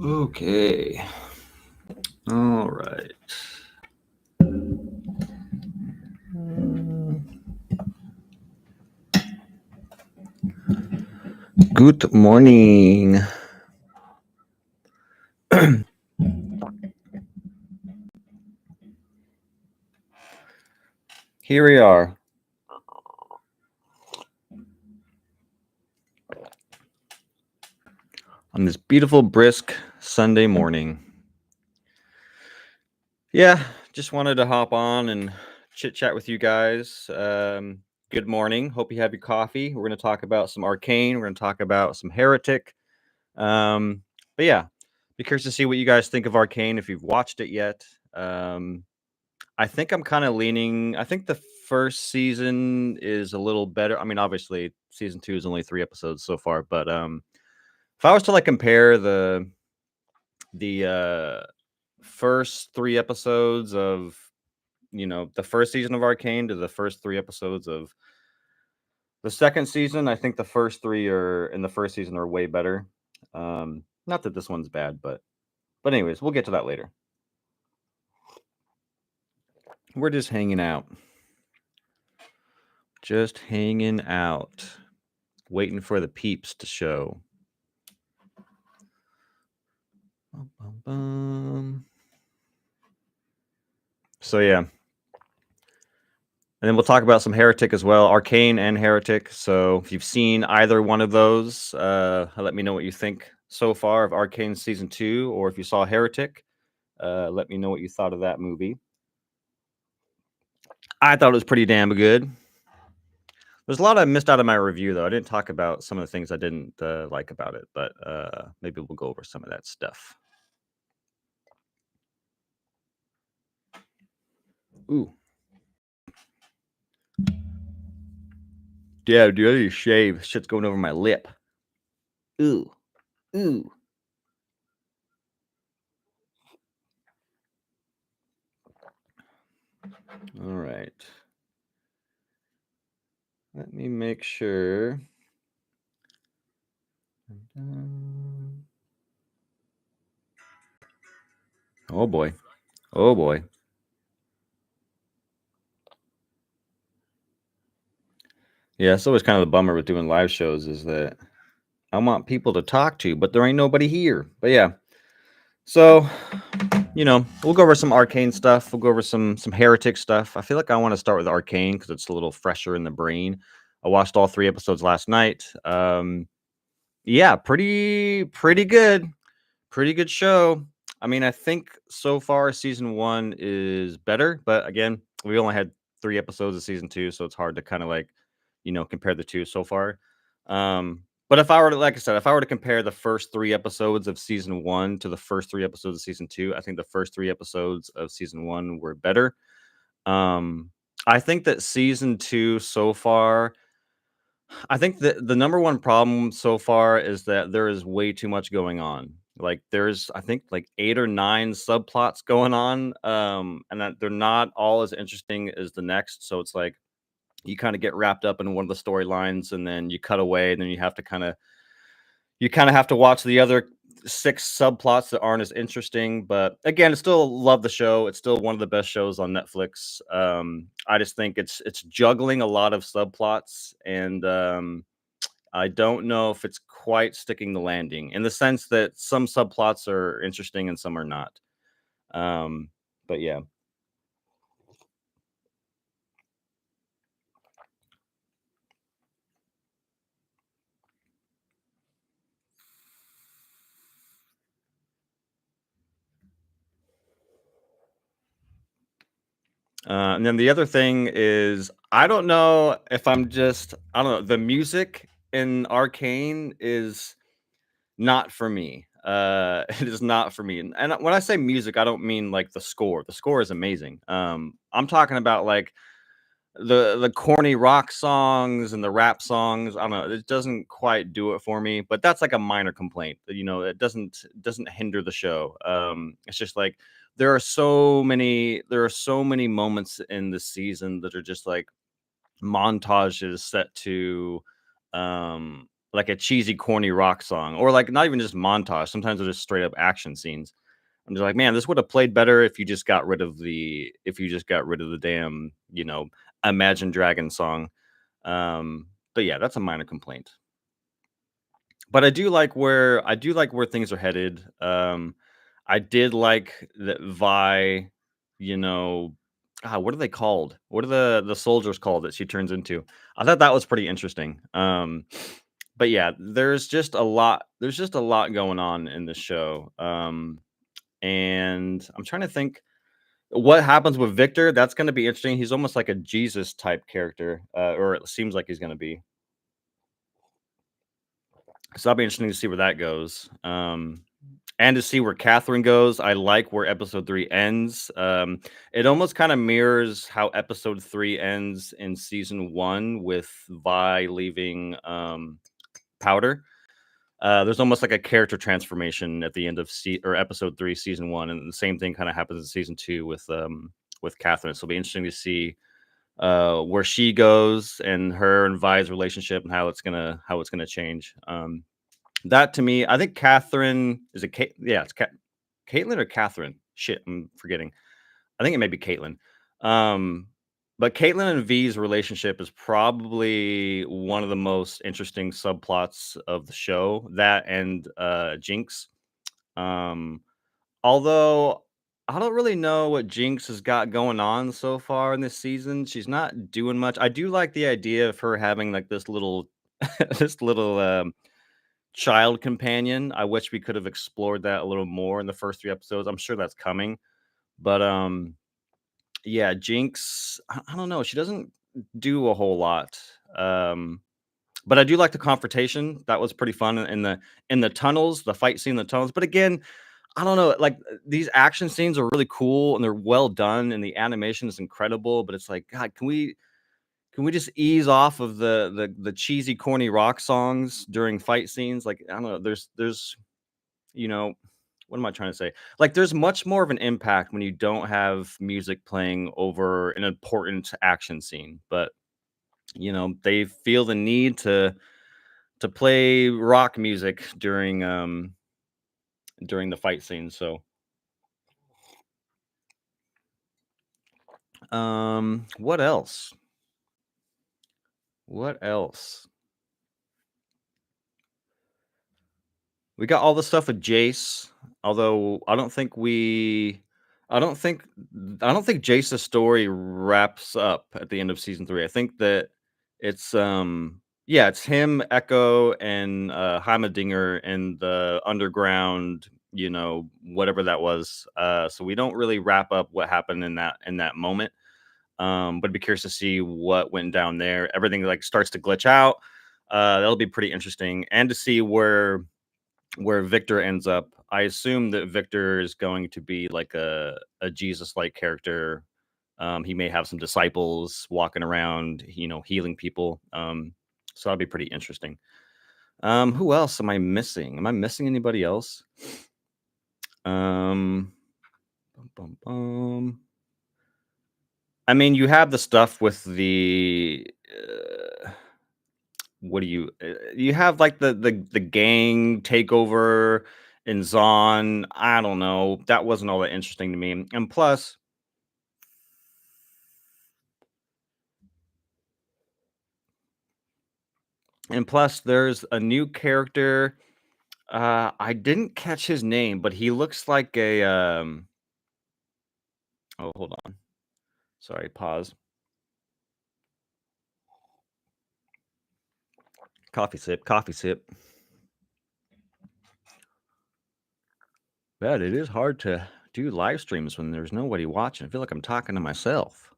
Okay. All right. Good morning. Here we are on this beautiful, brisk Sunday morning. Yeah, just wanted to hop on and chit chat with you guys. Good morning. Hope you have your coffee. We're going to talk about some Arcane. We're going to talk about some Heretic. But yeah, be curious to see what you guys think of Arcane if you've watched it yet. I think I'm kind of leaning. I think the first season is a little better. I mean, obviously, season 2 is only 3 episodes so far, but if I was to like compare the first 3 episodes of the first season of Arcane to the first 3 episodes of the second season, I think the first three are in the first season are way better. Not that this one's bad, but anyways, we'll get to that later. We're just hanging out. Just hanging out. Waiting for the peeps to show. So yeah. And then we'll talk about some Heretic as well, Arcane and Heretic. So if you've seen either one of those, let me know what you think so far of Arcane season 2, or if you saw Heretic, let me know what you thought of that movie. I thought it was pretty damn good. There's a lot I missed out of my review, though. I didn't talk about some of the things I didn't like about it, but maybe we'll go over some of that stuff. Ooh. Yeah, dude, I need to shave. Shit's going over my lip. Ooh. Ooh. All right. Let me make sure. Oh boy. Oh boy. Yeah, it's always kind of a bummer with doing live shows is that I want people to talk to, but there ain't nobody here. But yeah. So, we'll go over some Arcane stuff. We'll go over some Heretic stuff. I feel like I want to start with Arcane because it's a little fresher in the brain. I watched all 3 episodes last night. Yeah, pretty good. Pretty good show. I mean, I think so far season 1 is better, but again, we only had 3 episodes of season 2, so it's hard to kind of like, compare the two so far. But if I were to, like I said, if I were to compare the first 3 episodes of season 1 to the first 3 episodes of season 2, I think the first 3 episodes of season 1 were better. I think that season 2 so far, I think that the number one problem so far is that there is way too much going on. Like there's I think like 8 or 9 subplots going on, and that they're not all as interesting as the next. So it's like you kind of get wrapped up in one of the storylines and then you cut away and then you kind of have to watch the other 6 subplots that aren't as interesting. But again, I still love the show. It's still one of the best shows on Netflix. I just think it's juggling a lot of subplots, and I don't know if it's quite sticking the landing in the sense that some subplots are interesting and some are not. But yeah. And then the other thing is, I don't know if I don't know. The music in Arcane is not for me. It is not for me. And when I say music, I don't mean like the score. The score is amazing. I'm talking about like the corny rock songs and the rap songs. I don't know. It doesn't quite do it for me, but that's like a minor complaint. It doesn't hinder the show. It's just like there are so many moments in the season that are just like montages set to like a cheesy, corny rock song, or like not even just montage. Sometimes they're just straight up action scenes. I'm just like, man, this would have played better if you just got rid of the damn, Imagine Dragon song. But yeah, that's a minor complaint. But I do like where things are headed. I did like that Vi, you know, what are they called? What are the soldiers called that she turns into? I thought that was pretty interesting. But yeah, there's just a lot going on in this show. And I'm trying to think what happens with Victor. That's going to be interesting. He's almost like a Jesus type character, or it seems like he's going to be. So that'll be interesting to see where that goes. And to see where Catherine goes. I like where episode 3 ends. It almost kind of mirrors how episode 3 ends in season 1 with Vi leaving Powder. There's almost like a character transformation at the end of episode 3, season 1, and the same thing kind of happens in season 2 with Catherine. So it'll be interesting to see where she goes and her and Vi's relationship and how it's gonna change. That to me, I think Catherine is it. Yeah, it's Caitlin or Catherine. Shit, I'm forgetting. I think it may be Caitlin. Um, but Caitlin and V's relationship is probably one of the most interesting subplots of the show. That and Jinx. Um, although I don't really know what Jinx has got going on so far in this season. She's not doing much. I do like the idea of her having like this little, this little child companion. I wish we could have explored that a little more in the first 3 episodes. I'm sure that's coming. But yeah, Jinx, I don't know. She doesn't do a whole lot. But I do like the confrontation. That was pretty fun in the tunnels, the fight scene in the tunnels. But again, I don't know. Like these action scenes are really cool and they're well done, and the animation is incredible. But it's like, God, can we just ease off of the cheesy, corny rock songs during fight scenes? Like, I don't know, there's you know, what am I trying to say? Like, there's much more of an impact when you don't have music playing over an important action scene. But, they feel the need to play rock music during the fight scene. So, what else? What else? We got all the stuff with Jace, although I don't think Jace's story wraps up at the end of season 3. I think that it's yeah, it's him, Echo, and Heimerdinger in the underground, whatever that was. So we don't really wrap up what happened in that moment. But I'd be curious to see what went down there. Everything like starts to glitch out. That'll be pretty interesting, and to see where Victor ends up. I assume that Victor is going to be like a Jesus-like character. He may have some disciples walking around, healing people. So that'd be pretty interesting. Who else am I missing? Am I missing anybody else? Um, bum, bum, bum. I mean, you have the stuff with the what do you have like the gang takeover in Zon. I don't know. That wasn't all that interesting to me. And plus there's a new character. I didn't catch his name, but he looks like a oh, hold on. Sorry, pause. Coffee sip, coffee sip. But it is hard to do live streams when there's nobody watching. I feel like I'm talking to myself.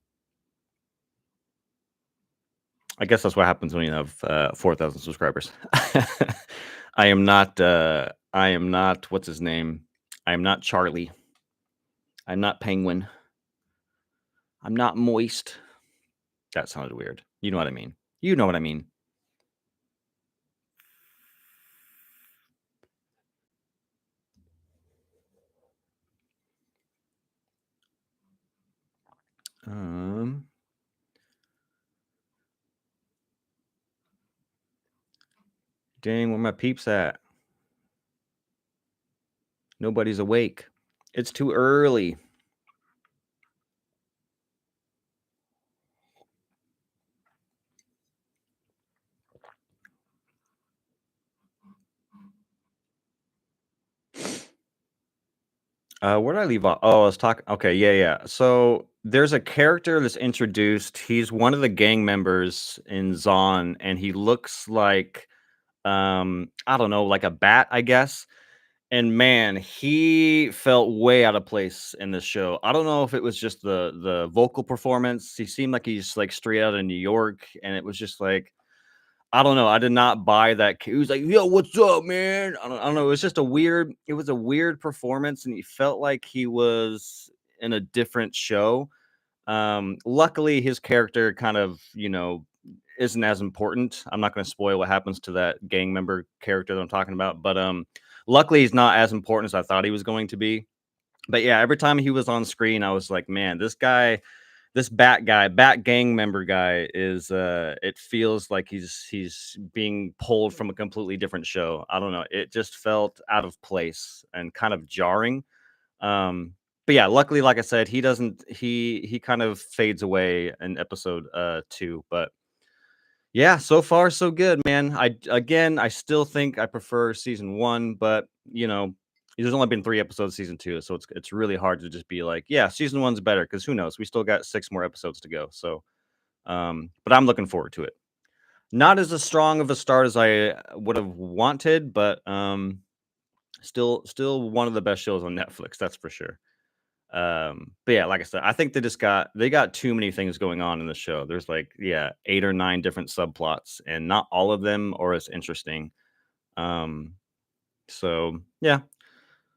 I guess that's what happens when you have 4,000 subscribers. I am not, what's his name? I am not Charlie. I'm not Penguin. I'm not Moist. That sounded weird. You know what I mean. You know what I mean. Um, Dang, where my peeps at? Nobody's awake. It's too early. Where did I leave off? Oh, I was talking. Okay, yeah, yeah. So there's a character that's introduced. He's one of the gang members in Zon, and he looks like I don't know, like a bat, I guess. And man, he felt way out of place in this show. I don't know if it was just the vocal performance. He seemed like he's like straight out of New York, and it was just like I don't know. I did not buy that. He was like, "Yo, what's up, man?" I don't know. It was just a weird. It was a weird performance, and he felt like he was in a different show. Luckily, his character kind of, isn't as important. I'm not going to spoil what happens to that gang member character that I'm talking about, but luckily, he's not as important as I thought he was going to be. But yeah, every time he was on screen, I was like, man, this guy, this bat guy, bat gang member guy is it feels like he's being pulled from a completely different show. I don't know. It just felt out of place and kind of jarring. But yeah, luckily, like I said, he doesn't he kind of fades away in episode 2. But yeah, so far so good, man. I still think I prefer season 1, but there's only been 3 episodes of season 2, so it's really hard to just be like, yeah, season 1's better because who knows? We still got 6 more episodes to go. So, but I'm looking forward to it. Not as a strong of a start as I would have wanted, but still one of the best shows on Netflix, that's for sure. But yeah, like I said, I think they got too many things going on in the show. There's like, yeah, 8 or 9 different subplots, and not all of them are as interesting. Um, so yeah,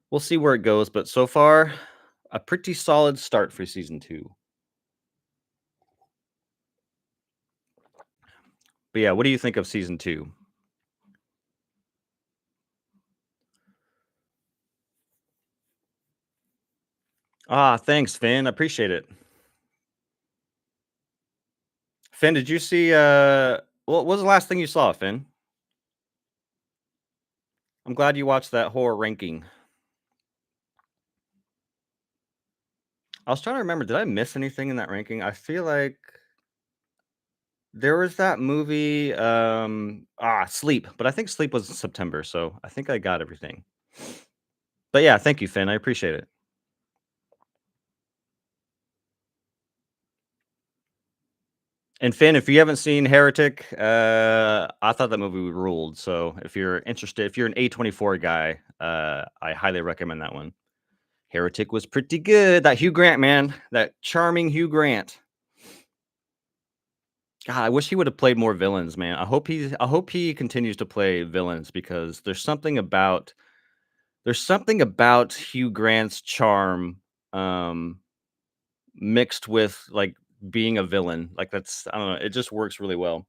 we'll see where it goes. But so far, a pretty solid start for season 2. But yeah, what do you think of season 2? Ah, thanks, Finn. I appreciate it. Finn, did you see what was the last thing you saw, Finn? I'm glad you watched that horror ranking. I was trying to remember, did I miss anything in that ranking? I feel like there was that movie, Sleep, but I think Sleep was in September, so I think I got everything. But yeah, thank you, Finn. I appreciate it. And Finn, if you haven't seen Heretic, I thought that movie ruled. So if you're interested, if you're an A24 guy, I highly recommend that one. Heretic was pretty good. That Hugh Grant, man, that charming Hugh Grant. God, I wish he would have played more villains, man. I hope he continues to play villains because there's something about Hugh Grant's charm, um, mixed with like being a villain. Like that's I don't know, it just works really well.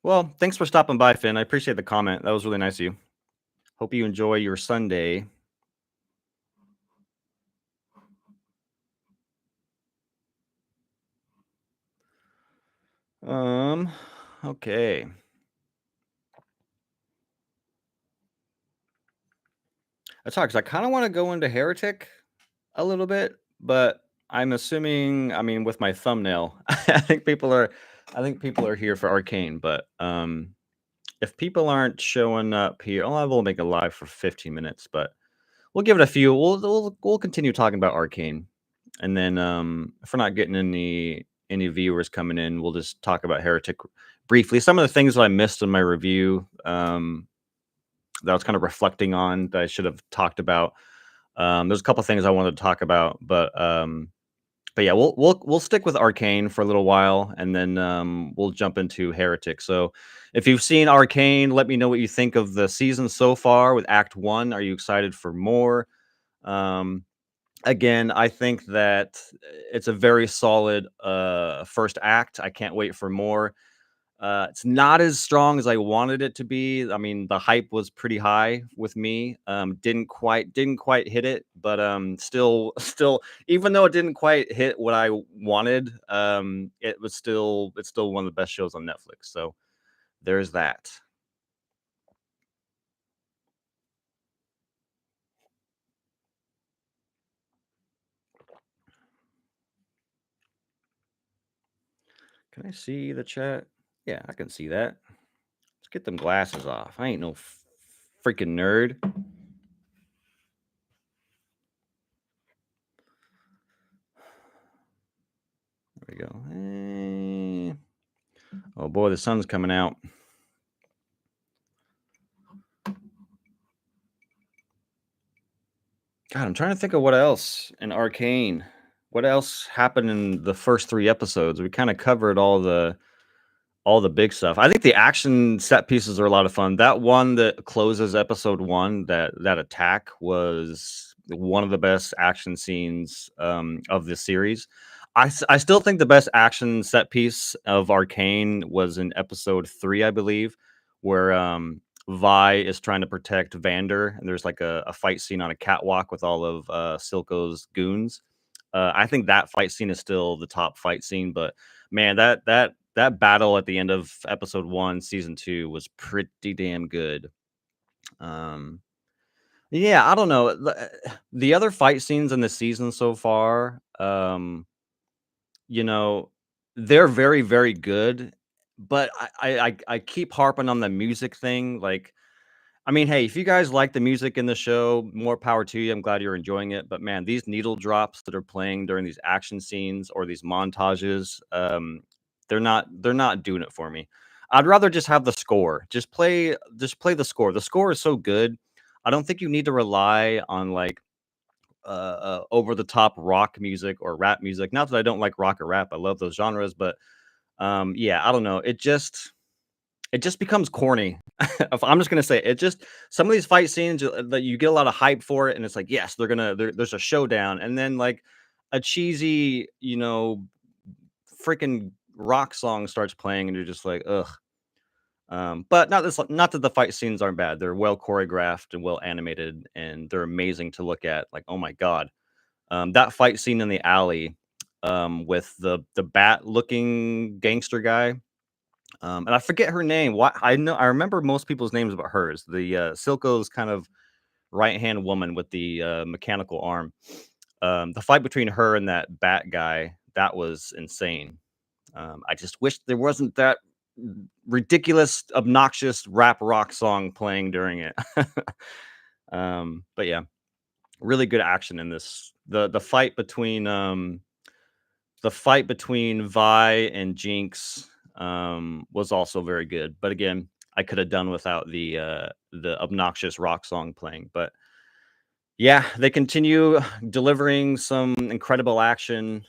Well, thanks for stopping by, Finn. I appreciate the comment. That was really nice of you. Hope you enjoy your Sunday. Um, okay. That's hard because I kind of want to go into Heretic a little bit, but I'm assuming, I mean, with my thumbnail, I think people are here for Arcane, but if people aren't showing up here, oh, I will make a live for 15 minutes, but we'll give it a few. We'll continue talking about Arcane, and then if we're not getting any viewers coming in, we'll just talk about Heretic briefly. Some of the things that I missed in my review, that I was kind of reflecting on that I should have talked about. There's a couple things I wanted to talk about, but yeah, we'll stick with Arcane for a little while, and then we'll jump into Heretic. So, if you've seen Arcane, let me know what you think of the season so far with Act 1. Are you excited for more? Um, Again, I think that it's a very solid first act. I can't wait for more. It's not as strong as I wanted it to be. I mean, the hype was pretty high with me. Didn't quite hit it, but still, even though it didn't quite hit what I wanted, it's still one of the best shows on Netflix. So there's that. Can I see the chat? Yeah, I can see that. Let's get them glasses off. I ain't no freaking nerd. There we go. Oh boy, the sun's coming out. God, I'm trying to think of what else in Arcane. What else happened in the first 3 episodes? We kind of covered all the big stuff. I think the action set pieces are a lot of fun. That one that closes episode 1, that attack was one of the best action scenes of the series. I still think the best action set piece of Arcane was in episode 3, I believe, where Vi is trying to protect Vander, and there's like a fight scene on a catwalk with all of Silco's goons. I think that fight scene is still the top fight scene, but man, that battle at the end of episode 1, season 2 was pretty damn good. Um, yeah, I don't know. The other fight scenes in the season so far, you know, they're very, very good, but I keep harping on the music thing. Like, I mean, hey, if you guys like the music in the show, more power to you. I'm glad you're enjoying it. But man, these needle drops that are playing during these action scenes or these montages, they're not doing it for me. I'd rather just have the score. Just play the score. The score is so good. I don't think you need to rely on like over the top rock music or rap music. Not that I don't like rock or rap. I love those genres, but yeah, I don't know. It just becomes corny. If I'm just gonna say it, just some of these fight scenes that you get a lot of hype for it, and it's like, yes, there's a showdown, and then like a cheesy, freaking rock song starts playing, and you're just like, ugh. But not that the fight scenes aren't bad. They're well choreographed and well animated, and they're amazing to look at. Like, oh my god, that fight scene in the alley, with the bat looking gangster guy. And I forget her name. What I remember most people's names but hers. The Silco's kind of right hand woman with the mechanical arm. The fight between her and that bat guy, that was insane. I just wish there wasn't that ridiculous, obnoxious rap rock song playing during it. But yeah, really good action in this. The fight between Vi and Jinx was also very good. But again, I could have done without the obnoxious rock song playing. But yeah, they continue delivering some incredible action,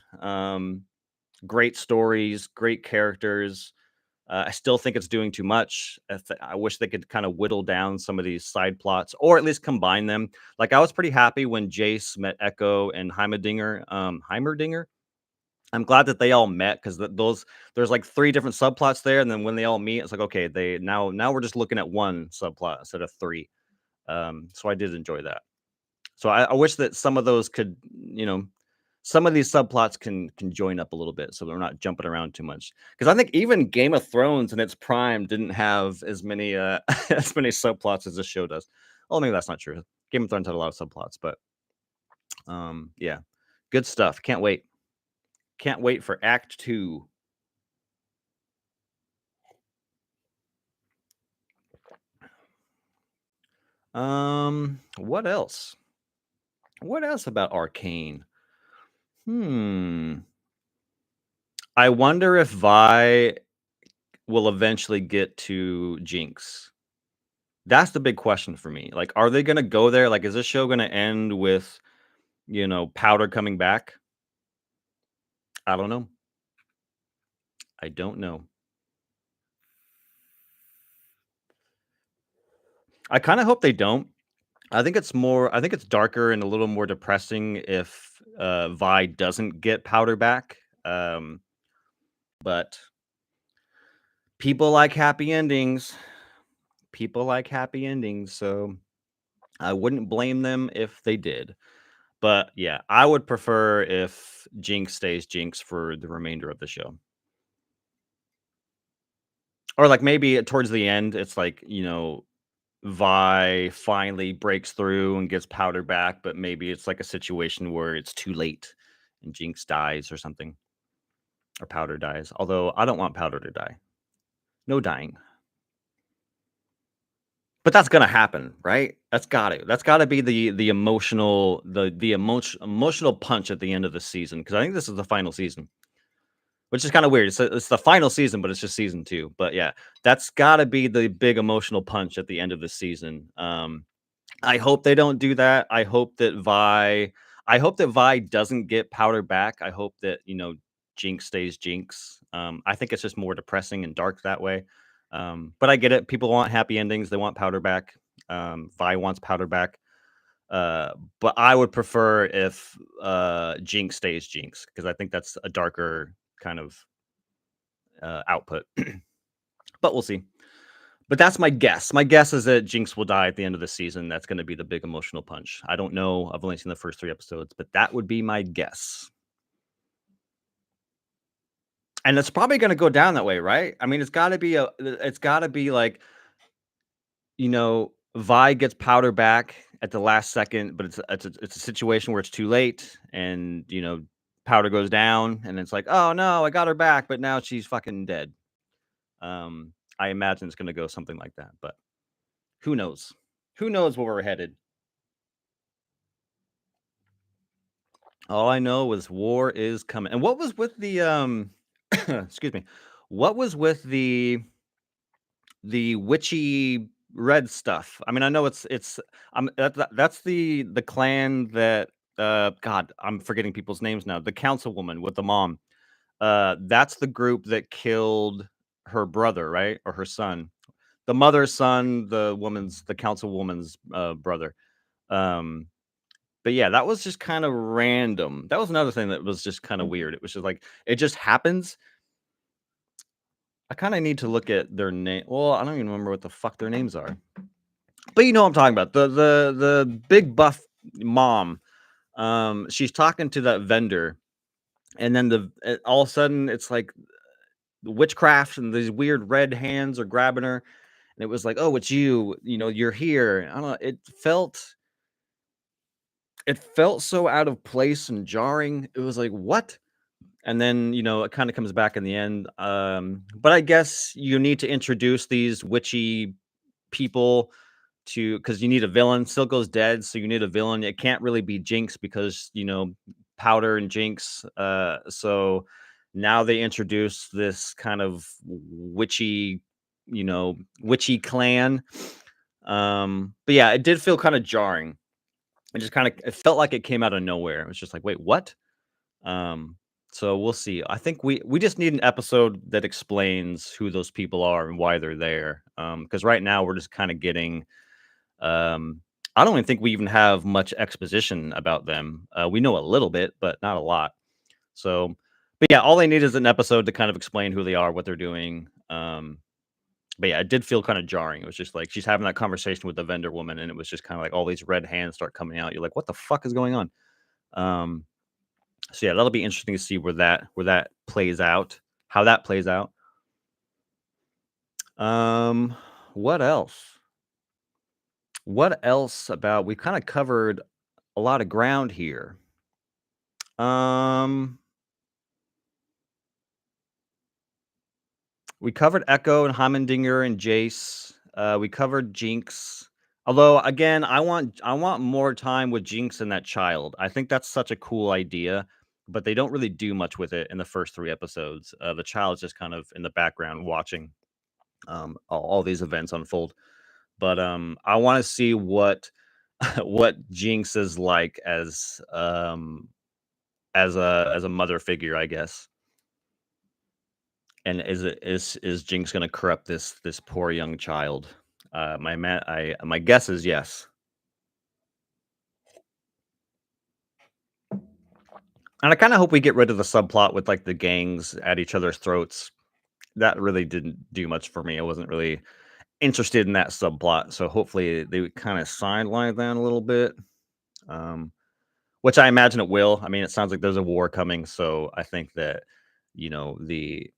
great stories, great characters. I still think it's doing too much. I wish they could kind of whittle down some of these side plots, or at least combine them. Like I was pretty happy when Jace met Echo and Heimerdinger. Heimerdinger. I'm glad that they all met because those there's like 3 different subplots there, and then when they all meet, it's like, okay, they now we're just looking at 1 subplot instead of 3. So I did enjoy that. So I wish that some of those could, some of these subplots can join up a little bit, so they're not jumping around too much. Because I think even Game of Thrones in its prime didn't have as many as many subplots as this show does. Oh, maybe that's not true. Game of Thrones had a lot of subplots, but yeah, good stuff. Can't wait. Can't wait for Act 2. What else? What else about Arcane? Hmm. I wonder if Vi will eventually get to Jinx. That's the big question for me. Like, are they gonna go there? Like, is this show gonna end with, Powder coming back? I don't know. I don't know. I kind of hope they don't. I think it's darker and a little more depressing if Vi doesn't get Powder back. Um, but people like happy endings. People like happy endings, so I wouldn't blame them if they did. But yeah, I would prefer if Jinx stays Jinx for the remainder of the show. Or like maybe towards the end, it's like, Vi finally breaks through and gets Powder back, but maybe it's like a situation where it's too late and Jinx dies or something, or Powder dies. Although I don't want Powder to die. No dying. But that's gonna happen, right? That's gotta be the emotional emotional punch at the end of the season, because I think this is the final season, which is kind of weird. It's the final season, but it's just season 2. But yeah, that's gotta be the big emotional punch at the end of the season. I hope they don't do that. I hope that Vi doesn't get Powder back. I hope that, Jinx stays Jinx. I think it's just more depressing and dark that way. But I get it. People want happy endings. They want Powder back. Vi wants Powder back. Uh, but I would prefer if Jinx stays Jinx, because I think that's a darker kind of output. But we'll see. But that's my guess. My guess is that Jinx will die at the end of the season. That's going to be the big emotional punch. I don't know. I've only seen the first 3 episodes, but that would be my guess. And it's probably going to go down that way, right? I mean, it's got to be like, Vi gets Powder back at the last second, but it's a situation where it's too late, and Powder goes down, and it's like, oh no, I got her back, but now she's fucking dead. I imagine it's going to go something like that, but who knows? Who knows where we're headed? All I know is war is coming. And what was with the excuse me. What was with the witchy red stuff? I mean, I know it's that's the clan that God, I'm forgetting people's names now. The councilwoman with the mom. That's the group that killed her brother, right? Or her son. The mother's son, the councilwoman's brother. Um but yeah, that was just kind of random. That was another thing that was just kind of weird. It was just like it just happens. I kind of need to look at their name. Well, I don't even remember what the fuck their names are. But you know what I'm talking about. The big buff mom. She's talking to that vendor, and then all of a sudden it's like witchcraft, and these weird red hands are grabbing her, and it was like, oh, it's you. You're here. I don't know. It felt so out of place and jarring. It was like, what? And then, it kind of comes back in the end. But I guess you need to introduce these witchy people because you need a villain. Silco's dead, so you need a villain. It can't really be Jinx because, Powder and Jinx. So now they introduce this kind of witchy clan. But yeah, it did feel kind of jarring. It felt like it came out of nowhere. It was just like, wait, what? Um, so we'll see. I think we just need an episode that explains who those people are and why they're there. Because right now we're just kind of getting. Um, I don't even think we even have much exposition about them. We know a little bit, but not a lot. So, but yeah, all they need is an episode to kind of explain who they are, what they're doing. But yeah, it did feel kind of jarring. It was just like she's having that conversation with the vendor woman, and it was just kind of like all these red hands start coming out. You're like, what the fuck is going on? Um, so yeah, that'll be interesting to see where that plays out, how that plays out. Um, what else? What else about we kind of covered a lot of ground here. Um, we covered Echo and Heimendinger and Jace. We covered Jinx. Although again, I want more time with Jinx and that child. I think that's such a cool idea, but they don't really do much with it in the first 3 episodes. The child's just kind of in the background watching all these events unfold. But I want to see what what Jinx is like as a mother figure, I guess. And is Jinx gonna corrupt this poor young child? My guess is yes. And I kind of hope we get rid of the subplot with like the gangs at each other's throats. That really didn't do much for me. I wasn't really interested in that subplot. So hopefully they would kind of sideline that a little bit. Um, which I imagine it will. I mean, it sounds like there's a war coming, so I think that the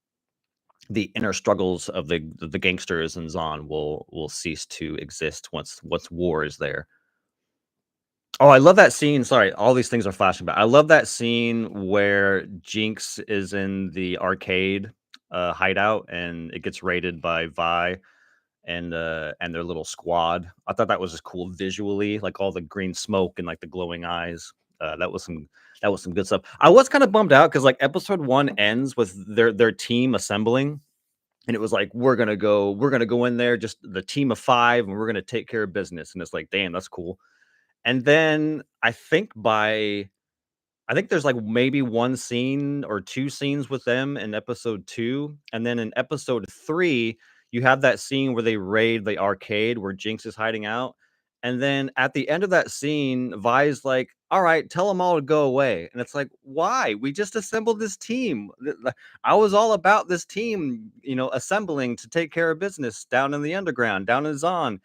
inner struggles of the gangsters and Zon will cease to exist once war is there. Oh, I love that scene. Sorry, all these things are flashing back. I love that scene where Jinx is in the arcade hideout and it gets raided by Vi and their little squad. I thought that was just cool visually, like all the green smoke and like the glowing eyes. That was some good stuff. I was kind of bummed out because like episode one ends with their team assembling, and it was like we're gonna go in there, just the team of five, and we're gonna take care of business. And it's like, damn, that's cool. And then I think there's like maybe one scene or two scenes with them in episode two. And then in episode three, you have that scene where they raid the arcade where Jinx is hiding out. And then at the end of that scene, Vi's like, all right, tell them all to go away. And it's like, why? We just assembled this team. I was all about this team, assembling to take care of business down in the underground, down in Zon.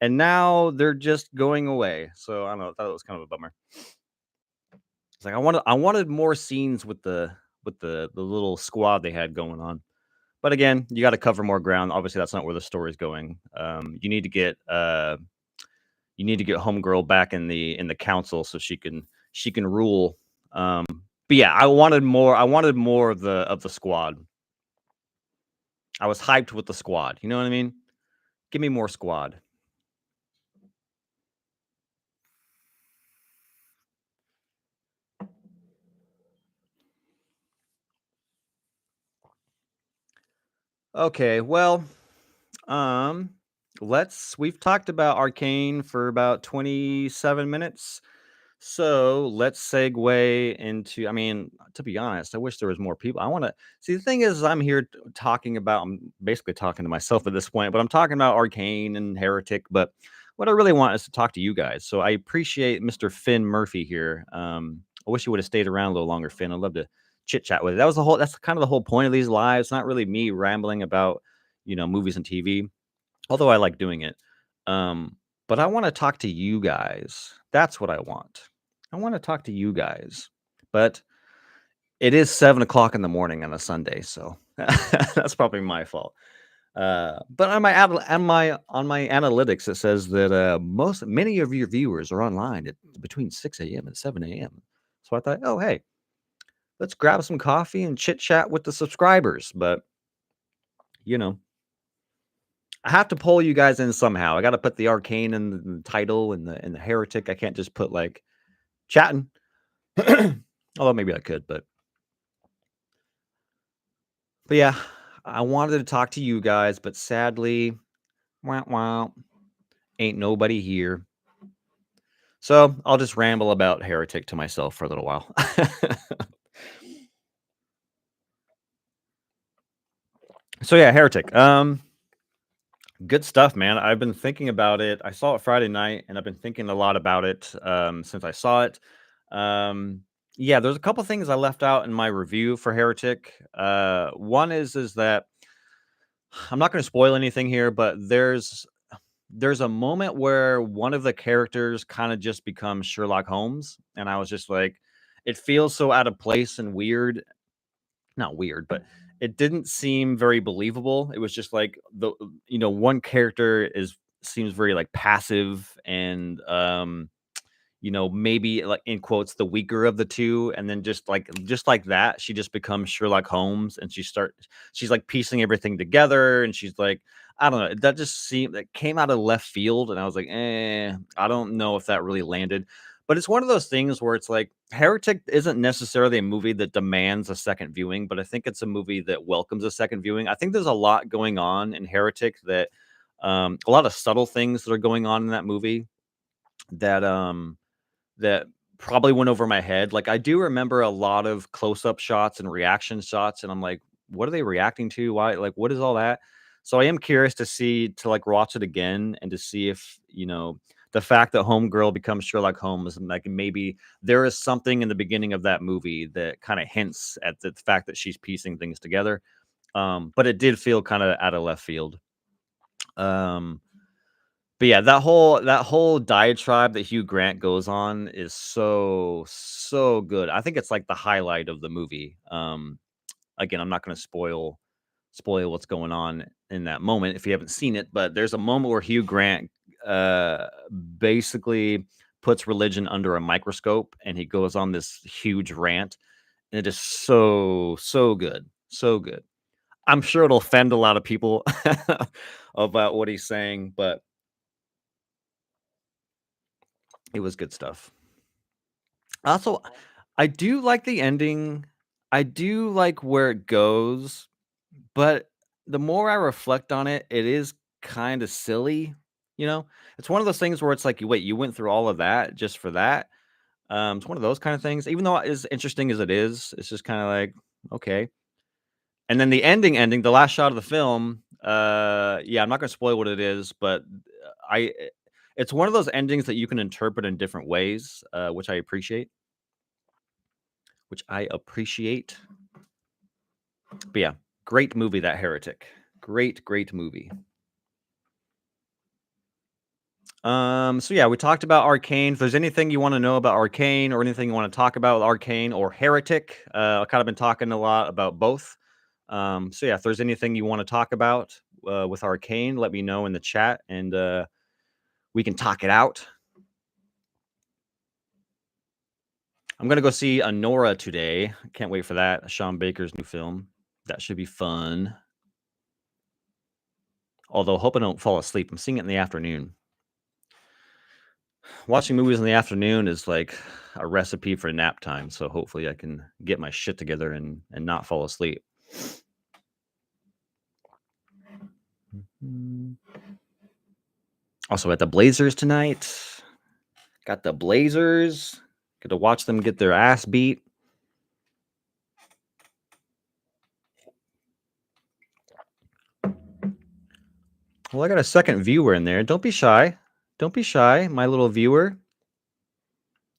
And now they're just going away. So I don't know. I thought it was kind of a bummer. It's like I wanted more scenes with the little squad they had going on. But again, you got to cover more ground. Obviously, that's not where the story's going. You need to get Homegirl back in the council so she can rule. But yeah, I wanted more. I wanted more of the squad. I was hyped with the squad. You know what I mean? Give me more squad. Okay, well, um, we've talked about Arcane for about 27 minutes. So let's segue into. I mean, to be honest, I wish there was more people. I want to see. The thing is, I'm here talking about. I'm basically talking to myself at this point, but I'm talking about Arcane and Heretic. But what I really want is to talk to you guys. So I appreciate Mr. Finn Murphy here. I wish you would have stayed around a little longer, Finn. I'd love to chit chat with you. That was the whole. That's kind of the whole point of these lives. Not really me rambling about movies and TV, although I like doing it. But I want to talk to you guys. That's what I want. I want to talk to you guys. But it is 7 o'clock in the morning on a Sunday, so that's probably my fault. But on my analytics, it says that many of your viewers are online at between 6 a.m. and 7 a.m. So I thought, oh hey, let's grab some coffee and chit chat with the subscribers. But you know, I have to pull you guys in somehow. I got to put the arcane in the title and the heretic. I can't just put like chatting. Although maybe I could, but yeah, I wanted to talk to you guys, but sadly, wow, wow, ain't nobody here. So I'll just ramble about heretic to myself for a little while. So yeah, heretic. Good stuff, man. I've been thinking about it. I saw it Friday night, and I've been thinking a lot about it since I saw it. Um, yeah, there's a couple things I left out in my review for Heretic. One is that I'm not going to spoil anything here, but there's a moment where one of the characters kind of just becomes Sherlock Holmes, and I was just like, it feels so out of place and weird. Not weird, but it didn't seem very believable. It was just like one character is seems very like passive and maybe like in quotes the weaker of the two, and then just like that, she just becomes Sherlock Holmes, and she's like piecing everything together, and she's like, I don't know, that just seemed that came out of left field, and I was like, I don't know if that really landed. But it's one of those things where it's like Heretic isn't necessarily a movie that demands a second viewing, but I think it's a movie that welcomes a second viewing. I think there's a lot going on in Heretic that a lot of subtle things that are going on in that movie that probably went over my head. Like I do remember a lot of close-up shots and reaction shots, and I'm like, what are they reacting to? Why? Like, what is all that? So I am curious to like watch it again and to see if the fact that Homegirl becomes Sherlock Holmes, and like maybe there is something in the beginning of that movie that kind of hints at the fact that she's piecing things together. But it did feel kind of out of left field. Um, but yeah, that whole diatribe that Hugh Grant goes on is so good. I think it's like the highlight of the movie. Again, I'm not going to spoil what's going on in that moment if you haven't seen it, but there's a moment where Hugh Grant uh basically puts religion under a microscope and he goes on this huge rant, and it is so good. So good. I'm sure it'll offend a lot of people about what he's saying, but it was good stuff. Also, I do like the ending. I do like where it goes, but the more I reflect on it, it is kind of silly. You know, it's one of those things where it's like, wait, you went through all of that just for that. It's one of those kind of things. Even though as interesting as it is, it's just kind of like, okay. And then the ending, the last shot of the film. Yeah, I'm not going to spoil what it is, but I, it's one of those endings that you can interpret in different ways, which I appreciate. Which I appreciate. But yeah, great movie, that Heretic. Great movie. So yeah, we talked about Arcane. If there's anything you want to know about Arcane or anything you want to talk about with Arcane or Heretic, I've kind of been talking a lot about both. So yeah, if there's anything you want to talk about with Arcane, let me know in the chat and we can talk it out. I'm gonna go see Anora today. Can't wait for that. Sean Baker's new film. That should be fun. Although, hope I don't fall asleep. I'm seeing it in the afternoon. Watching movies in the afternoon is like a recipe for nap time. So hopefully I can get my shit together and not fall asleep. Also at the Blazers tonight. Got the Blazers. Get to watch them get their ass beat. Well, I got a second viewer in there. Don't be shy. Don't be shy, my little viewer.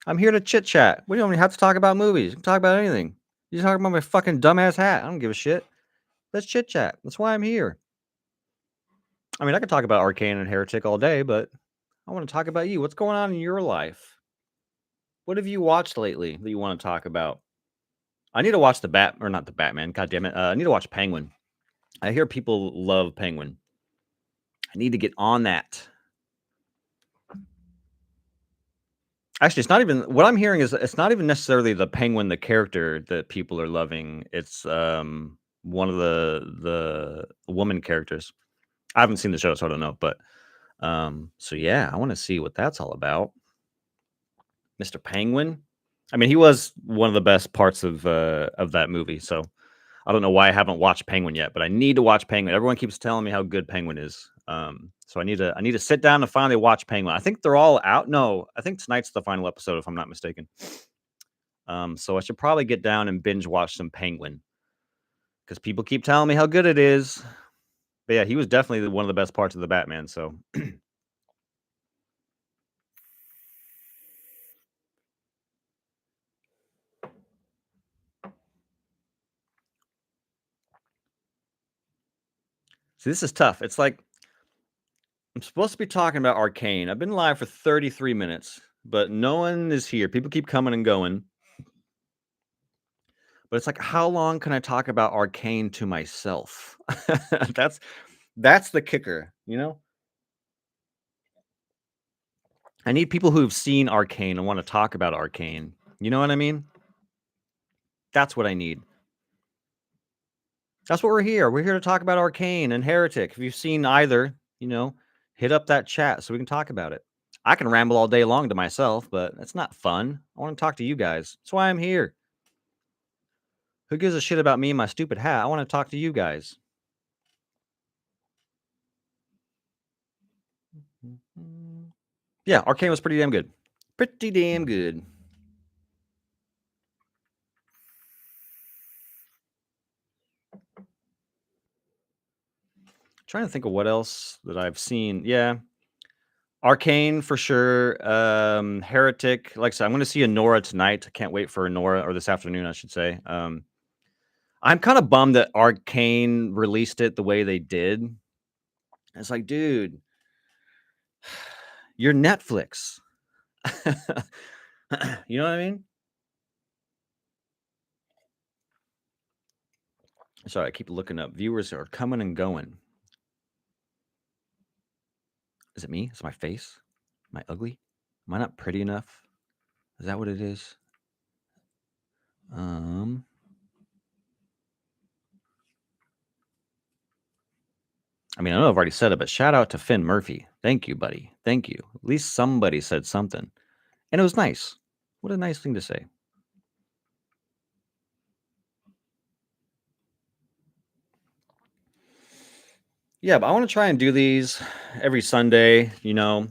I'm here to chit chat. We don't even have to talk about movies. We can talk about anything. You talk about my fucking dumbass hat. I don't give a shit. Let's chit chat. That's why I'm here. I mean, I could talk about Arcane and Heretic all day, but I want to talk about you. What's going on in your life? What have you watched lately that you want to talk about? I need to watch not the Batman. God damn it! I need to watch Penguin. I hear people love Penguin. I need to get on that. Actually, it's not even what I'm hearing is it's not even necessarily the Penguin, the character that people are loving. It's one of the woman characters. I haven't seen the show, so I don't know. But so yeah, I want to see what that's all about. Mr. Penguin. I mean, he was one of the best parts of that movie. So I don't know why I haven't watched Penguin yet, but I need to watch Penguin. Everyone keeps telling me how good Penguin is. So I need to sit down and finally watch Penguin. I think they're all out. No, I think tonight's the final episode, if I'm not mistaken. So I should probably get down and binge watch some Penguin because people keep telling me how good it is. But yeah, he was definitely one of the best parts of the Batman. So see, this is tough. It's like I'm supposed to be talking about Arcane. I've been live for 33 minutes, but no one is here. People keep coming and going. But it's like, how long can I talk about Arcane to myself? that's the kicker, you know? I need people who've seen Arcane and want to talk about Arcane. You know what I mean? That's what I need. That's what we're here. We're here to talk about Arcane and Heretic. If you've seen either, hit up that chat so we can talk about it. I can ramble all day long to myself, but that's not fun. I want to talk to you guys. That's why I'm here. Who gives a shit about me and my stupid hat? I want to talk to you guys. Yeah, Arcane was pretty damn good. Pretty damn good. Trying to think of what else that I've seen. Yeah. Arcane for sure. Heretic. Like I said, I'm going to see Nora tonight. I can't wait for Nora, or this afternoon, I should say. I'm kind of bummed that Arcane released it the way they did. It's like, dude, you're Netflix. You know what I mean? Sorry, I keep looking up. Viewers are coming and going. Is it me? Is it my face? Am I ugly? Am I not pretty enough? Is that what it is? I mean, I know I've already said it, but shout out to Finn Murphy. Thank you, buddy. Thank you. At least somebody said something. And it was nice. What a nice thing to say. Yeah, but I want to try and do these every Sunday. You know,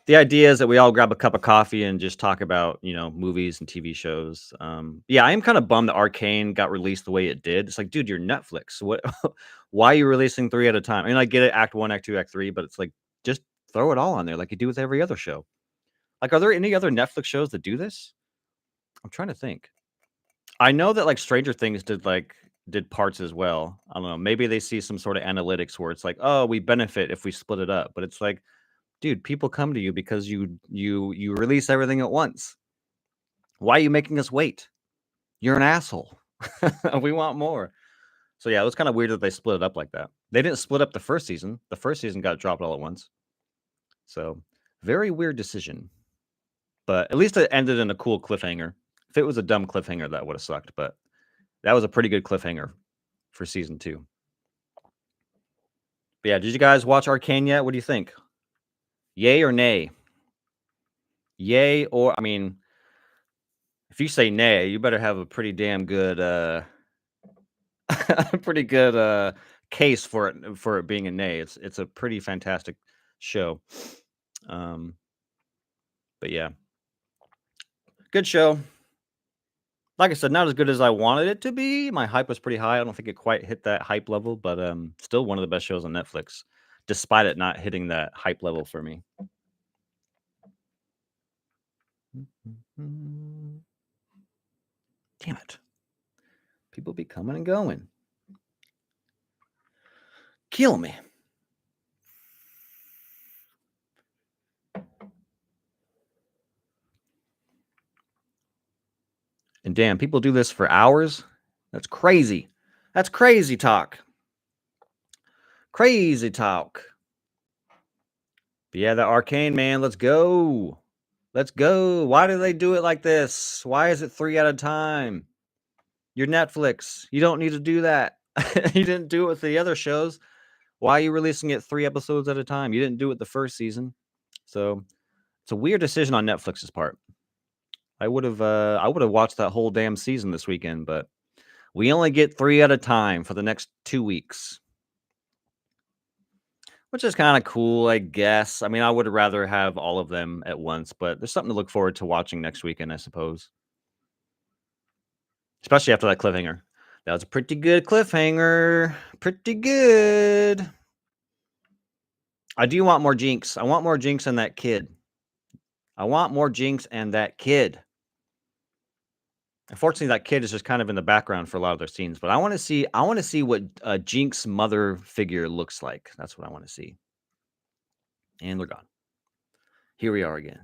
the idea is that we all grab a cup of coffee and just talk about, you know, movies and TV shows. Yeah, I am kind of bummed that Arcane got released the way it did. It's like, dude, you're Netflix. What? Why are you releasing 3 at a time? I mean, I get it, Act 1, Act 2, Act 3, but it's like, just throw it all on there like you do with every other show. Like, are there any other Netflix shows that do this? I'm trying to think. I know that like Stranger Things did parts as well. I don't know. Maybe they see some sort of analytics where it's like, oh, we benefit if we split it up. But it's like, dude, people come to you because you release everything at once. Why are you making us wait? You're an asshole. We want more. So yeah, it was kind of weird that they split it up like that. They didn't split up the first season. The first season got dropped all at once. So very weird decision. But at least it ended in a cool cliffhanger. If it was a dumb cliffhanger, that would have sucked. But that was a pretty good cliffhanger for season 2. But yeah, did you guys watch Arcane yet? What do you think? Yay or nay? Yay or, I mean, if you say nay, you better have a pretty damn good pretty good case for it being a nay. It's a pretty fantastic show. But yeah. Good show. Like I said, not as good as I wanted it to be. My hype was pretty high. I don't think it quite hit that hype level, but still one of the best shows on Netflix, despite it not hitting that hype level for me. Damn it. People be coming and going. Kill me. And damn, people do this for hours? That's crazy. That's crazy talk. Crazy talk. But yeah, the Arcane, man, let's go. Let's go. Why do they do it like this? Why is it 3 at a time? You're Netflix. You don't need to do that. You didn't do it with the other shows. Why are you releasing it 3 episodes at a time? You didn't do it the first season. So it's a weird decision on Netflix's part. I would have watched that whole damn season this weekend, but we only get 3 at a time for the next 2 weeks. Which is kind of cool, I guess. I mean, I would rather have all of them at once, but there's something to look forward to watching next weekend, I suppose. Especially after that cliffhanger. That was a pretty good cliffhanger. Pretty good. I do want more Jinx. I want more Jinx and that kid. I want more Jinx and that kid. Unfortunately, that kid is just kind of in the background for a lot of their scenes, but I want to see what a Jinx mother figure looks like. That's what I want to see. And they're gone. Here we are again.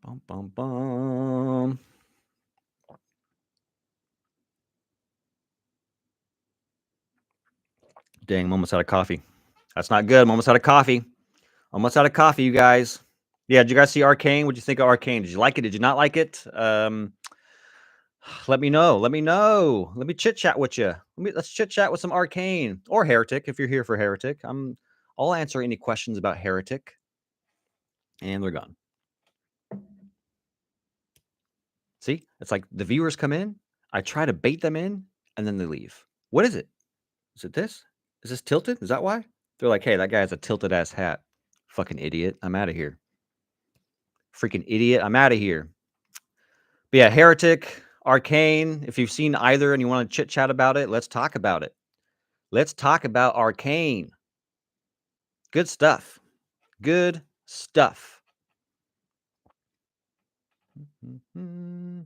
Bum, bum, bum. Dang, I'm almost out of coffee. That's not good. I'm almost out of coffee. Almost out of coffee, you guys. Yeah, did you guys see Arcane? What'd you think of Arcane? Did you like it? Did you not like it? Let me know. Let me know. Let me chit chat with you. Let's chit chat with some Arcane or Heretic if you're here for Heretic. I'll answer any questions about Heretic. And they're gone. See, it's like the viewers come in. I try to bait them in, and then they leave. What is it? Is it this? Is this tilted? Is that why? They're like, hey, that guy has a tilted ass hat. Fucking idiot. I'm out of here. Freaking idiot. I'm out of here. But yeah, Heretic, Arcane, if you've seen either and you want to chit chat about it, let's talk about it. Let's talk about Arcane. Good stuff. Good stuff. Mhm.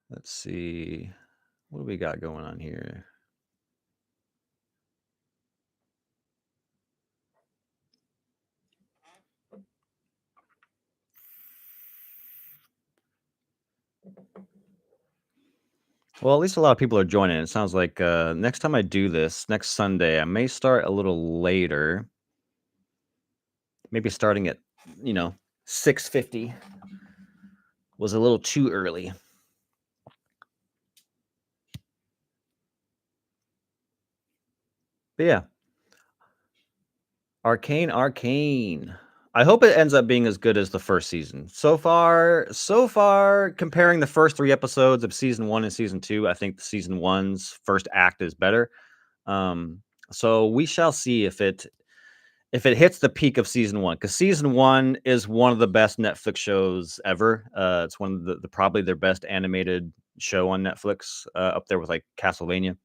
Let's see. What do we got going on here? Well, at least a lot of people are joining. It sounds like next time I do this, next Sunday, I may start a little later. Maybe starting at, 6:50 was a little too early. But yeah, Arcane. I hope it ends up being as good as the first season. So far, comparing the first 3 episodes of season 1 and season 2, I think season 1's first act is better. So we shall see if it hits the peak of season 1, because season 1 is one of the best Netflix shows ever. It's one of the probably their best animated show on Netflix, up there with like Castlevania.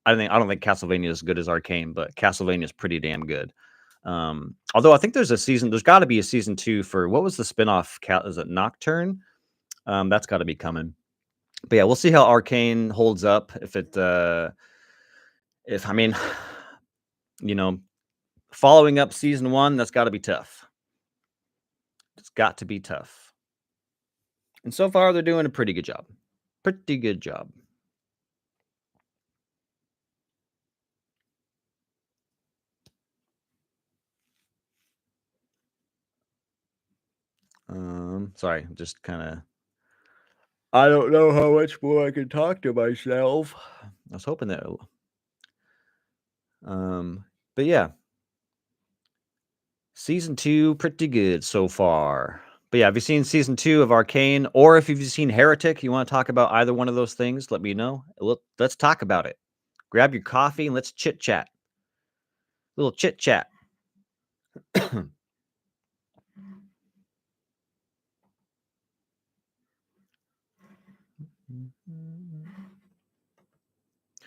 I don't think Castlevania is as good as Arcane, but Castlevania is pretty damn good. Although I think there's got to be a season 2 for what was the spinoff? Is it Nocturne? That's got to be coming. But yeah, we'll see how Arcane holds up. If I mean, you know, following up season 1, that's got to be tough. It's got to be tough. And so far, they're doing a pretty good job. Pretty good job. Sorry, just kind of. I don't know how much more I can talk to myself. I was hoping that. But yeah, season 2, pretty good so far. But yeah, have you seen season 2 of Arcane, or if you've seen Heretic, you want to talk about either one of those things? Let me know. Let's talk about it. Grab your coffee and let's chit chat. Little chit chat.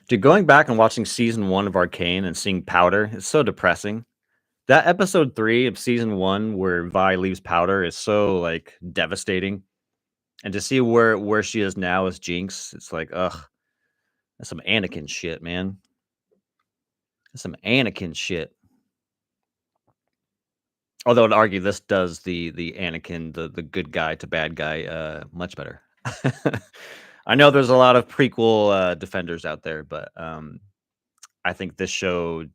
Dude, going back and watching season 1 of Arcane and seeing Powder, it's so depressing. That episode 3 of season 1 where Vi leaves Powder is so, like, devastating. And to see where she is now as Jinx, it's like, ugh, that's some Anakin shit, man. That's some Anakin shit. Although I'd argue this does the Anakin, the good guy to bad guy, much better. I know there's a lot of prequel defenders out there, but I think this show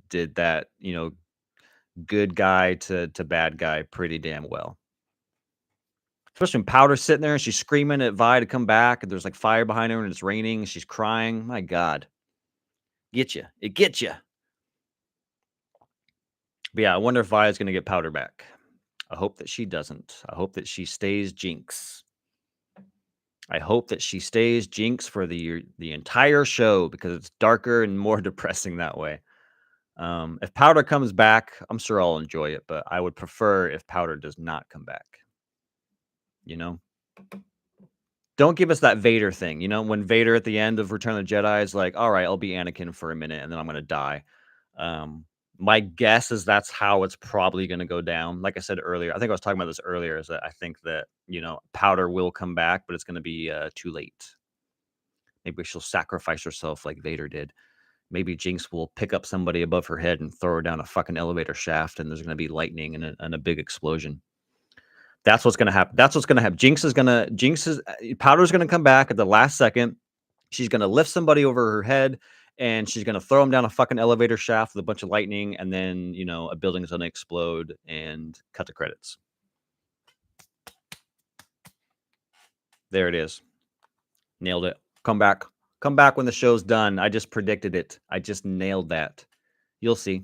did that, good guy to bad guy pretty damn well. Especially when Powder's sitting there and she's screaming at Vi to come back, and there's like fire behind her and it's raining and she's crying. My God. Get you. It gets you. But yeah, I wonder if Vi is going to get Powder back. I hope that she doesn't. I hope that she stays Jinx. I hope that she stays Jinx for the entire show, because it's darker and more depressing that way. If Powder comes back, I'm sure I'll enjoy it, but I would prefer if Powder does not come back. Don't give us that Vader thing. When Vader at the end of Return of the Jedi is like, all right, I'll be Anakin for a minute and then I'm going to die. My guess is that's how it's probably going to go down. Like I said earlier, I think I was talking about this earlier, is that I think that, Powder will come back, but it's going to be too late. Maybe she'll sacrifice herself like Vader did. Maybe Jinx will pick up somebody above her head and throw her down a fucking elevator shaft, and there's going to be lightning and a big explosion. That's what's going to happen. That's what's going to happen. Powder's going to come back at the last second. She's going to lift somebody over her head, and she's going to throw them down a fucking elevator shaft with a bunch of lightning, and then, a building's going to explode and cut the credits. There it is. Nailed it. Come back. Come back when the show's done. I just predicted it. I just nailed that. You'll see.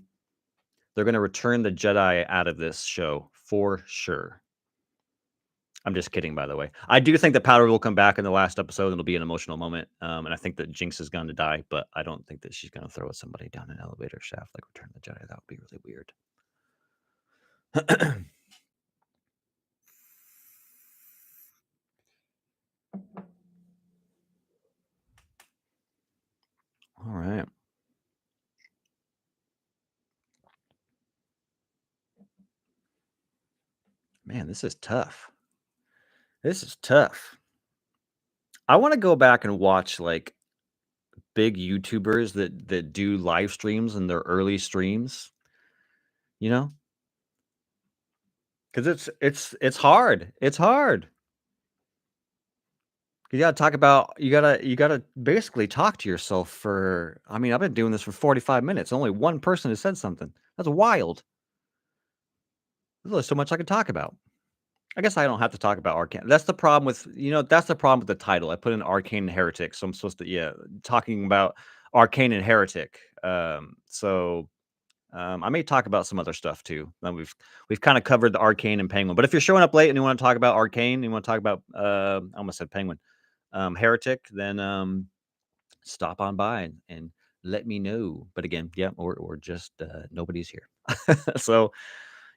They're going to return the Jedi out of this show for sure. I'm just kidding, by the way. I do think that Powder will come back in the last episode, and it'll be an emotional moment. And I think that Jinx is going to die, but I don't think that she's going to throw somebody down an elevator shaft like Return of the Jedi. That would be really weird. Man, this is tough. This is tough. I want to go back and watch like big YouTubers that do live streams in their early streams, you know? Because it's hard. It's hard. You gotta talk about you gotta basically talk to yourself for I mean, I've been doing this for 45 minutes. Only one person has said something. That's wild. There's only so much I can talk about. I guess I don't have to talk about Arcane. That's the problem with that's the problem with the title. I put in Arcane and Heretic, so I'm supposed to talking about Arcane and Heretic. I may talk about some other stuff too. We've kind of covered the Arcane and Penguin. But if you're showing up late and you want to talk about Arcane, you want to talk about I almost said Penguin, Heretic, then stop on by and let me know. But again, yeah, or just nobody's here. So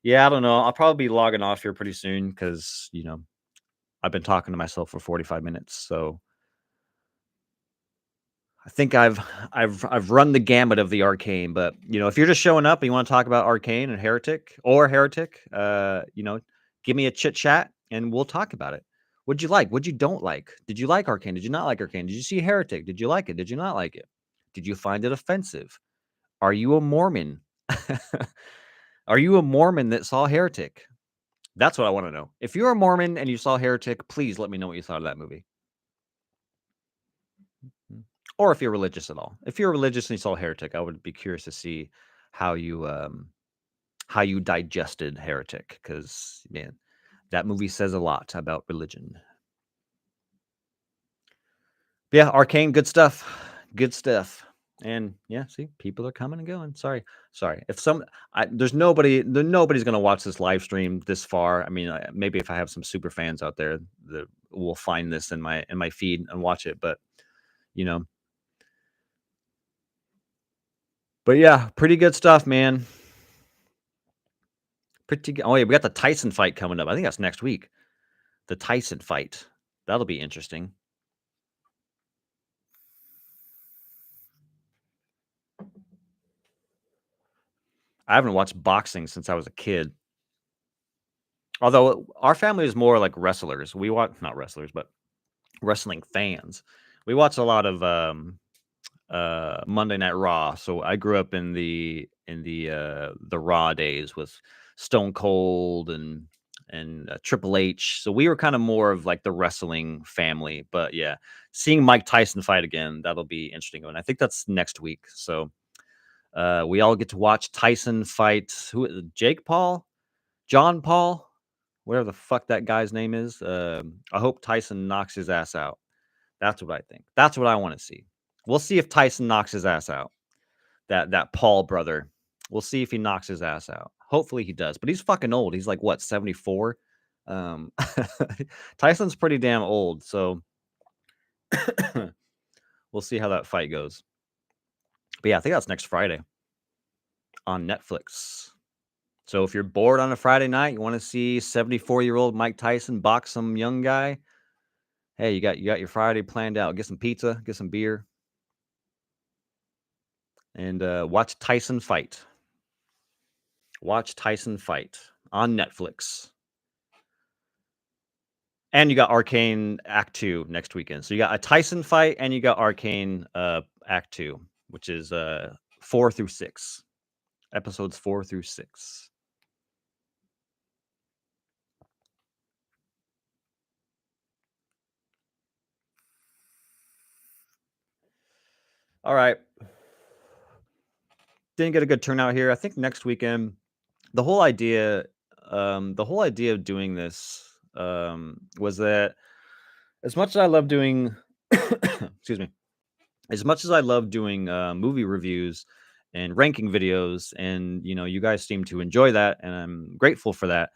yeah, I don't know. I'll probably be logging off here pretty soon because I've been talking to myself for 45 minutes. So I think I've run the gamut of the Arcane, but if you're just showing up and you want to talk about Arcane and Heretic, give me a chit chat and we'll talk about it. What'd you like? What'd you don't like? Did you like Arcane? Did you not like Arcane? Did you see Heretic? Did you like it? Did you not like it? Did you find it offensive? Are you a Mormon? Are you a Mormon that saw Heretic? That's what I want to know. If you're a Mormon and you saw Heretic, please let me know what you thought of that movie. Or if you're religious at all. If you're religious and you saw Heretic, I would be curious to see how you digested Heretic, because man, that movie says a lot about religion. But yeah, Arcane, good stuff. Good stuff. And yeah, see, people are coming and going. Sorry. If nobody's gonna watch this live stream this far. I mean, maybe if I have some super fans out there that will find this in my feed and watch it, but you know. But yeah, pretty good stuff, man. Pretty good. Oh yeah, we got the Tyson fight coming up. I think that's next week. The Tyson fight. That'll be interesting. I haven't watched boxing since I was a kid. Although our family is more like wrestlers. We watch not wrestlers, but wrestling fans. We watch a lot of Monday Night Raw. So I grew up in the Raw days with Stone Cold and Triple H. So we were kind of more of like the wrestling family. But yeah, seeing Mike Tyson fight again, that'll be interesting. And I think that's next week. So we all get to watch Tyson fight Jake Paul, John Paul, whatever the fuck that guy's name is. I hope Tyson knocks his ass out. That's what I think. That's what I want to see. We'll see if Tyson knocks his ass out. That Paul brother. We'll see if he knocks his ass out. Hopefully he does. But he's fucking old. He's like what, 74? Tyson's pretty damn old, so we'll see how that fight goes. But yeah, I think that's next Friday on Netflix. So if you're bored on a Friday night, you want to see 74-year-old Mike Tyson box some young guy, hey, you got your Friday planned out. Get some pizza, get some beer, and watch Tyson fight. Watch Tyson fight on Netflix. And you got Arcane Act 2 next weekend. So you got a Tyson fight and you got Arcane Act 2, which is 4 through 6. Episodes 4 through 6. All right. Didn't get a good turnout here. I think next weekend, the whole idea of doing this was that as much as I love doing excuse me, as much as I love doing movie reviews and ranking videos, and you guys seem to enjoy that, and I'm grateful for that.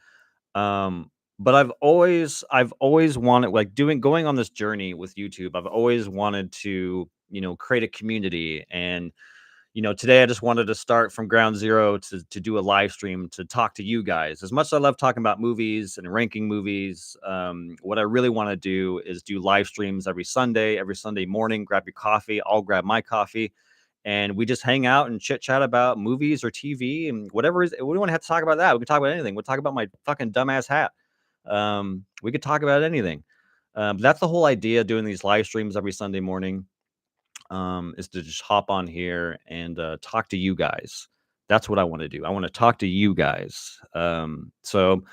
But I've always wanted, like, going on this journey with YouTube. I've always wanted to create a community, and today I just wanted to start from ground zero to do a live stream to talk to you guys. As much as I love talking about movies and ranking movies, what I really want to do is do live streams every Sunday morning. Grab your coffee. I'll grab my coffee. And we just hang out and chit chat about movies or TV and whatever is. We don't have to talk about that. We can talk about anything. We'll talk about my fucking dumbass hat. We could talk about anything. That's the whole idea doing these live streams every Sunday morning, is to just hop on here and talk to you guys. That's what I want to do. I want to talk to you guys. So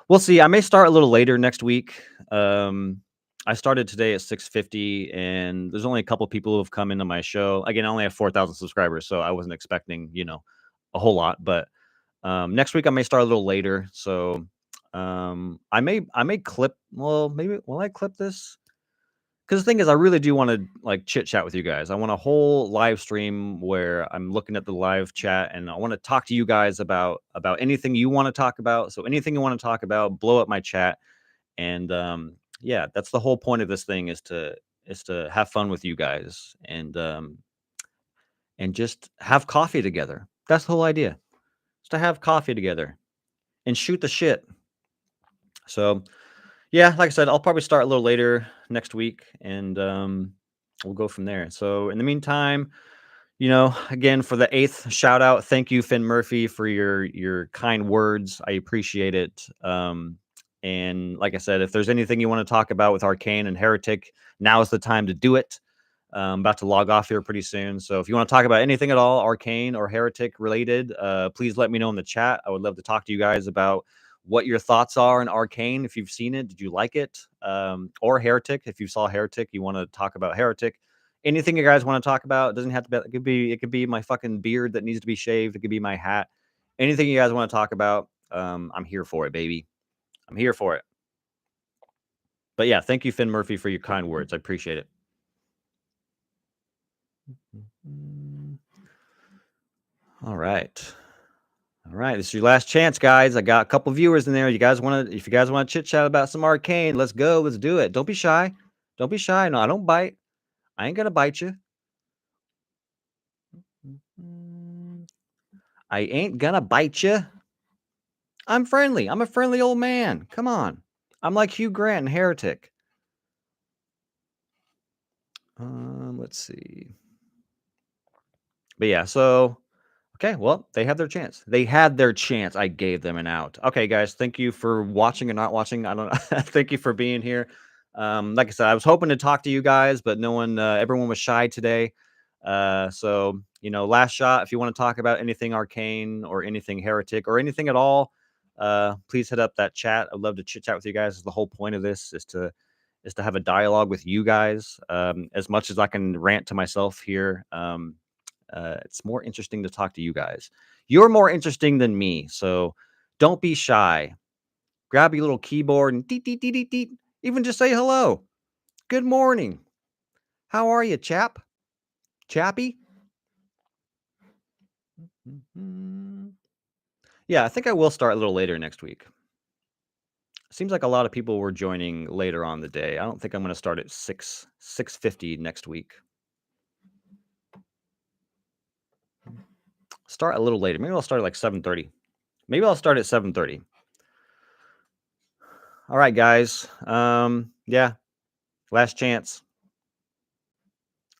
we'll see. I may start a little later next week. I started today at 6:50, and there's only a couple people who have come into my show. Again, I only have 4,000 subscribers, so I wasn't expecting, a whole lot. But next week I may start a little later. So I may clip. Well, maybe will I clip this? Because the thing is, I really do want to like chit chat with you guys. I want a whole live stream where I'm looking at the live chat, and I want to talk to you guys about anything you want to talk about. So anything you want to talk about, blow up my chat, and yeah, that's the whole point of this thing is to have fun with you guys and just have coffee together. That's the whole idea. Is to have coffee together and shoot the shit. So yeah, like I said, I'll probably start a little later next week, and we'll go from there. So in the meantime, again, for the 8th shout out, thank you, Finn Murphy, for your kind words. I appreciate it. And like I said, if there's anything you want to talk about with Arcane and Heretic, now is the time to do it. I'm about to log off here pretty soon. So if you want to talk about anything at all, Arcane or Heretic related, please let me know in the chat. I would love to talk to you guys about what your thoughts are in Arcane. If you've seen it, did you like it? Or Heretic, if you saw Heretic, you want to talk about Heretic. Anything you guys want to talk about, it doesn't have to be, it could be my fucking beard that needs to be shaved. It could be my hat. Anything you guys want to talk about, I'm here for it, baby. I'm here for it. But yeah, thank you, Finn Murphy, for your kind words. I appreciate it. All right. All right. This is your last chance, guys. I got a couple viewers in there. If you guys want to chit chat about some Arcane, let's go. Let's do it. Don't be shy. Don't be shy. No, I don't bite. I ain't gonna bite you. I ain't gonna bite you. I'm friendly. I'm a friendly old man. Come on. I'm like Hugh Grant in Heretic. Let's see. But yeah, so okay, well, they had their chance. They had their chance. I gave them an out. Okay, guys, thank you for watching and not watching. I don't thank you for being here. Like I said, I was hoping to talk to you guys, but no one everyone was shy today. So, last shot, if you want to talk about anything Arcane or anything Heretic or anything at all, please hit up that chat. I'd love to chit chat with you guys. The whole point of this is to have a dialogue with you guys. As much as I can rant to myself here, it's more interesting to talk to you guys. You're more interesting than me, so don't be shy. Grab your little keyboard and deet, deet, deet, deet, deet. Even just say hello. Good morning. How are you, chap? Chappy? Yeah, I think I will start a little later next week. Seems like a lot of people were joining later on the day. I don't think I'm going to start at 6:50 next week. Start a little later. Maybe I'll start at like 7:30. Maybe I'll start at 7:30. All right, guys. Yeah. Last chance.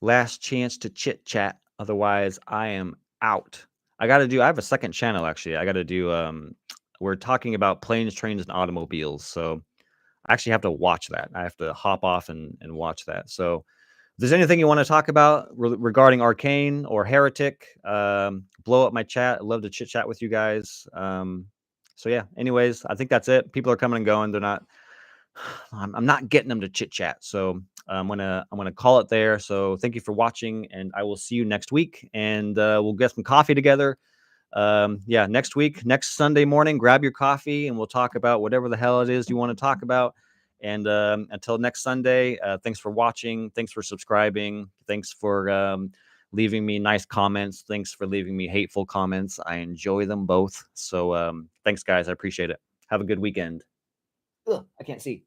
Last chance to chit chat. Otherwise, I am out. I have a second channel actually. I got to do we're talking about planes, trains, and automobiles. So I actually have to watch that. I have to hop off and watch that. So if there's anything you want to talk about regarding Arcane or Heretic, blow up my chat. I'd love to chit chat with you guys. So yeah, anyways, I think that's it. People are coming and going. They're not, I'm not getting them to chit chat. So I'm gonna call it there. So thank you for watching, and I will see you next week, and we'll get some coffee together. Yeah, next week, next Sunday morning, grab your coffee and we'll talk about whatever the hell it is you want to talk about. And until next Sunday, thanks for watching. Thanks for subscribing. Thanks for leaving me nice comments. Thanks for leaving me hateful comments. I enjoy them both. So thanks, guys. I appreciate it. Have a good weekend. Ugh, I can't see.